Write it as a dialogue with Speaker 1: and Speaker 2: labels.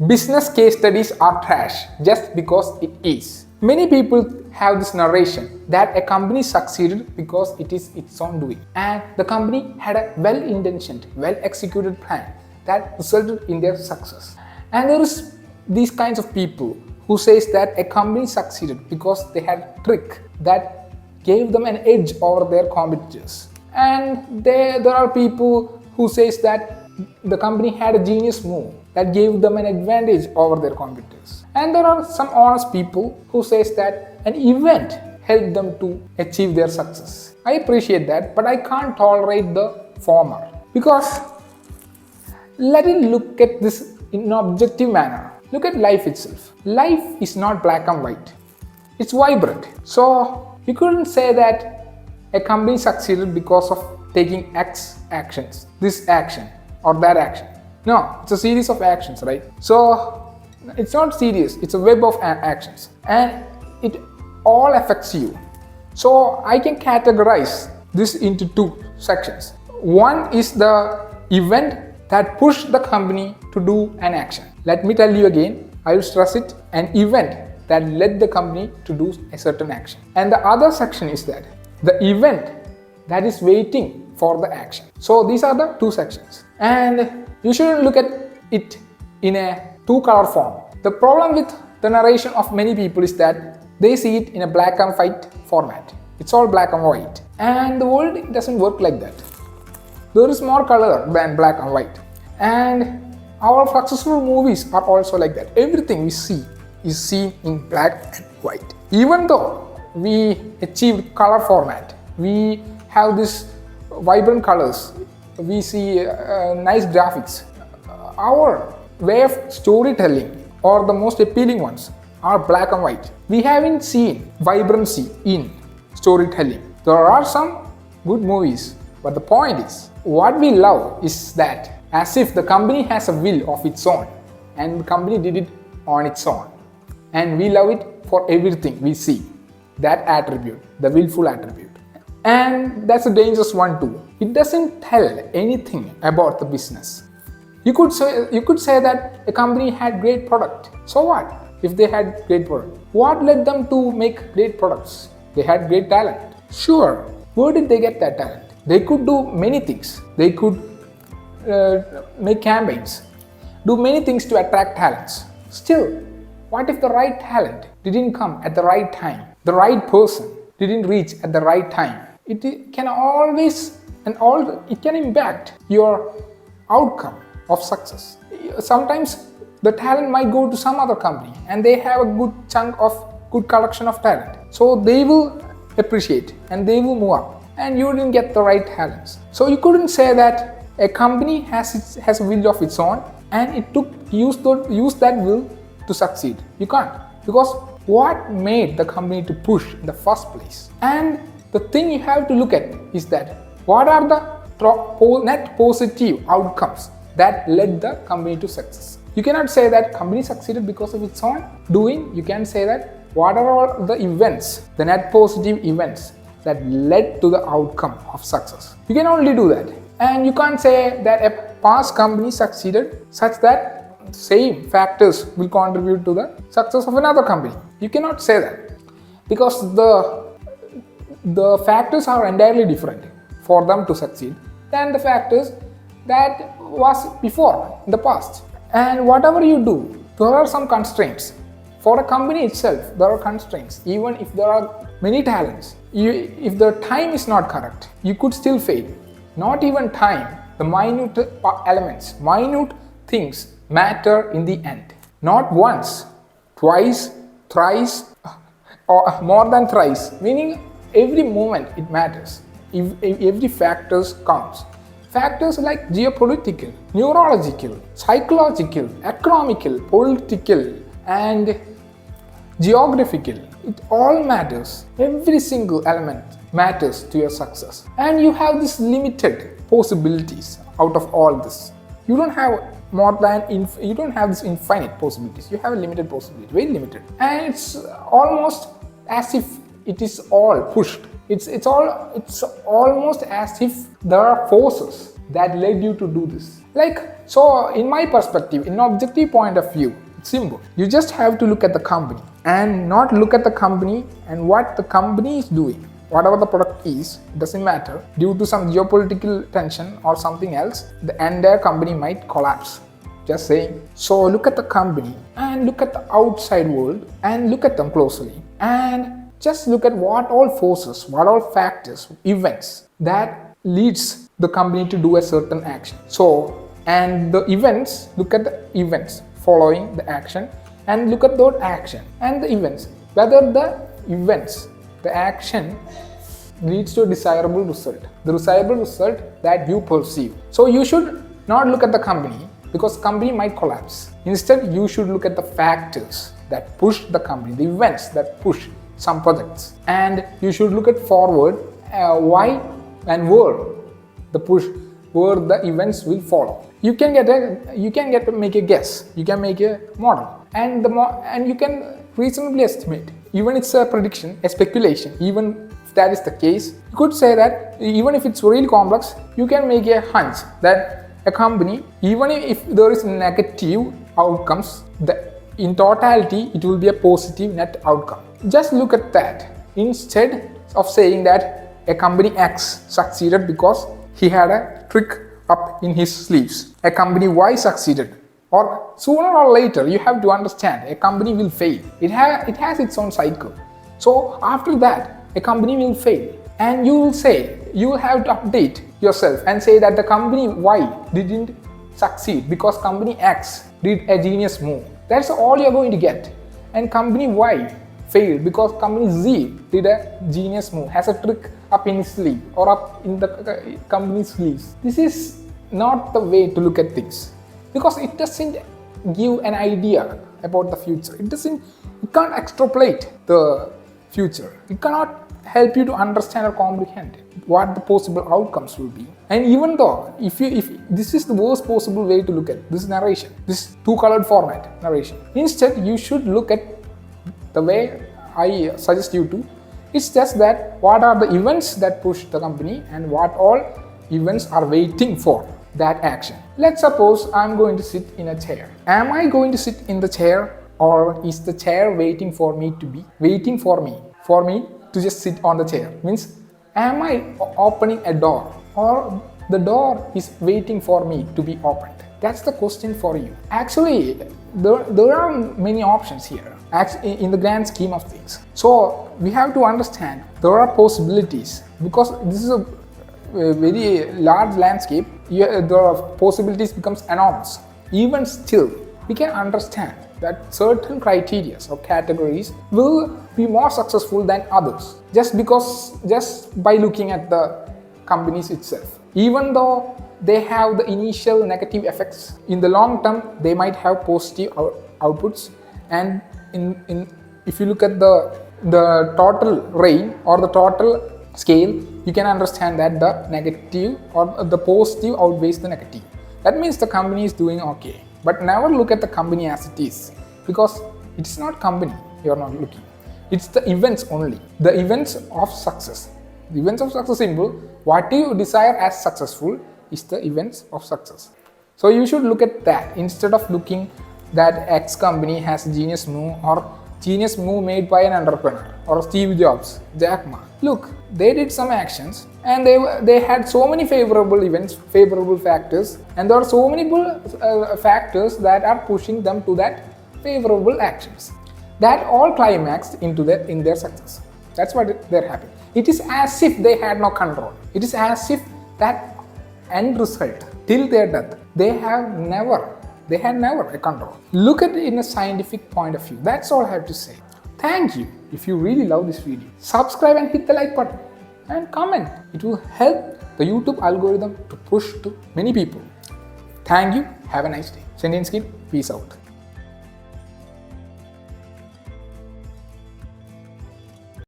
Speaker 1: Business case studies are trash just because it is. Many people have this narration that a company succeeded because it is its own doing, and the company had a well-intentioned, well-executed plan that resulted in their success. And there is these kinds of people who says that a company succeeded because they had a trick that gave them an edge over their competitors. And there are people who says that the company had a genius move that gave them an advantage over their competitors. And there are some honest people who says that an event helped them to achieve their success. I appreciate that, but I can't tolerate the former, because let it look at this in an objective manner. Look at life itself. Life is not black and white. It's vibrant. So you couldn't say that a company succeeded because of taking X actions, this action or that action. No, it's a series of actions, right? So it's not serious, it's a web of actions, and it all affects you. So I can categorize this into two sections. One is the event that pushed the company to do an action. Let me tell you again, I will stress it, an event that led the company to do a certain action. And the other section is that the event that is waiting for the action. So these are the two sections. And you shouldn't look at it in a two-color form. The problem with the narration of many people is that they see it in a black and white format. It's all black and white. And the world doesn't work like that. There is more color than black and white. And our successful movies are also like that. Everything we see is seen in black and white. Even though we achieved color format, we have this vibrant colors, we see nice graphics, our way of storytelling or the most appealing ones are black and white. We haven't seen vibrancy in storytelling. There are some good movies, but the point is, what we love is that as if the company has a will of its own and the company did it on its own, and we love it for everything we see, that attribute, the willful attribute. And that's a dangerous one too. It doesn't tell anything about the business. You could say that a company had great product. So what if they had great product? What led them to make great products? They had great talent. Sure, where did they get that talent? They could do many things. They could make campaigns, do many things to attract talents. Still, what if the right talent didn't come at the right time? The right person didn't reach at the right time. It can always it can impact your outcome of success. Sometimes the talent might go to some other company and they have a good chunk of good collection of talent. So they will appreciate and they will move up, and you didn't get the right talents. So you couldn't say that a company has a will of its own and it use that will to succeed. You can't, because what made the company to push in the first place? And the thing you have to look at is that what are the net positive outcomes that led the company to success. You cannot say that company succeeded because of its own doing. You can say that what are all the events, the net positive events that led to the outcome of success. You can only do that. And you can't say that a past company succeeded such that same factors will contribute to the success of another company. You cannot say that, because the factors are entirely different for them to succeed than the factors that was before in the past. And whatever you do, there are some constraints. For a company itself, there are constraints. Even if there are many talents, if the time is not correct, you could still fail. Not even time, the minute elements, minute things matter in the end. Not once, twice, thrice, or more than thrice, meaning every moment it matters. If every factors counts. Factors like geopolitical, neurological, psychological, economical, political, and geographical, it all matters. Every single element matters to your success. And you have this limited possibilities out of all this. You don't have you don't have this infinite possibilities. You have a limited possibility, very limited. And it's almost as if it is all pushed. It's almost as if there are forces that led you to do this. So in my perspective, in objective point of view, it's simple. You just have to look at the company and not look at the company and what the company is doing. Whatever the product is, doesn't matter. Due to some geopolitical tension or something else, the entire company might collapse. Just saying. So look at the company and look at the outside world and look at them closely. And just look at what all forces, what all factors, events that leads the company to do a certain action. So, and the events, look at the events following the action and look at that action and the events. Whether the events, the action leads to a desirable result, the desirable result that you perceive. So you should not look at the company because company might collapse. Instead, you should look at the factors that push the company, the events that push some projects, and you should look at forward why and where the events will follow. You can make a guess, you can make a model, and you can reasonably estimate. Even it's a prediction, a speculation, even if that is the case, you could say that even if it's really complex, you can make a hunch that a company, even if there is negative outcomes, in totality it will be a positive net outcome. Just look at that instead of saying that a company X succeeded because he had a trick up in his sleeves. A company Y succeeded. Or sooner or later, you have to understand, a company will fail. It has its own cycle. So after that, a company will fail. And you will have to update yourself and say that the company Y didn't succeed because company X did a genius move. That's all you're going to get. And company Y failed because company Z did a genius move, has a trick up in his sleeve or up in the company's sleeves. This is not the way to look at things. Because it doesn't give an idea about the future. It can't extrapolate the future. It cannot help you to understand or comprehend what the possible outcomes will be. And even though, if this is the worst possible way to look at this narration, this two-colored format narration, instead you should look at the way I suggest you to. It's just that what are the events that push the company and what all events are waiting for that action. Let's suppose I'm going to sit in a chair. Am I going to sit in the chair, or is the chair waiting for me to just sit on the chair? Means, am I opening a door, or the door is waiting for me to be opened? That's the question for you. Actually, there are many options here in the grand scheme of things. So we have to understand there are possibilities, because this is a very large landscape. The possibilities becomes enormous. Even still, we can understand that certain criteria or categories will be more successful than others just by looking at the companies itself. Even though they have the initial negative effects, in the long term they might have positive outputs. And if you look at the total range or the total scale, you can understand that the negative or the positive outweighs the negative. That means the company is doing okay. But never look at the company as it is, because it's not company you're not looking. It's the events only, the events of success. The events of success symbol, what you desire as successful is the events of success. So you should look at that instead of looking that X company has a genius move or genius move made by an entrepreneur or Steve Jobs, Jack Ma. Look, they did some actions and they had so many favorable events, favorable factors, and there are so many factors that are pushing them to that favorable actions. That all climaxed in their success. That's what they're happy. It is as if they had no control. It is as if that end result till their death, they had never a control. Look at it in a scientific point of view. That's all I have to say. Thank you. If you really love this video, subscribe and hit the like button and comment. It will help the YouTube algorithm to push to many people. Thank you. Have a nice day. Sentient Skin. Peace out.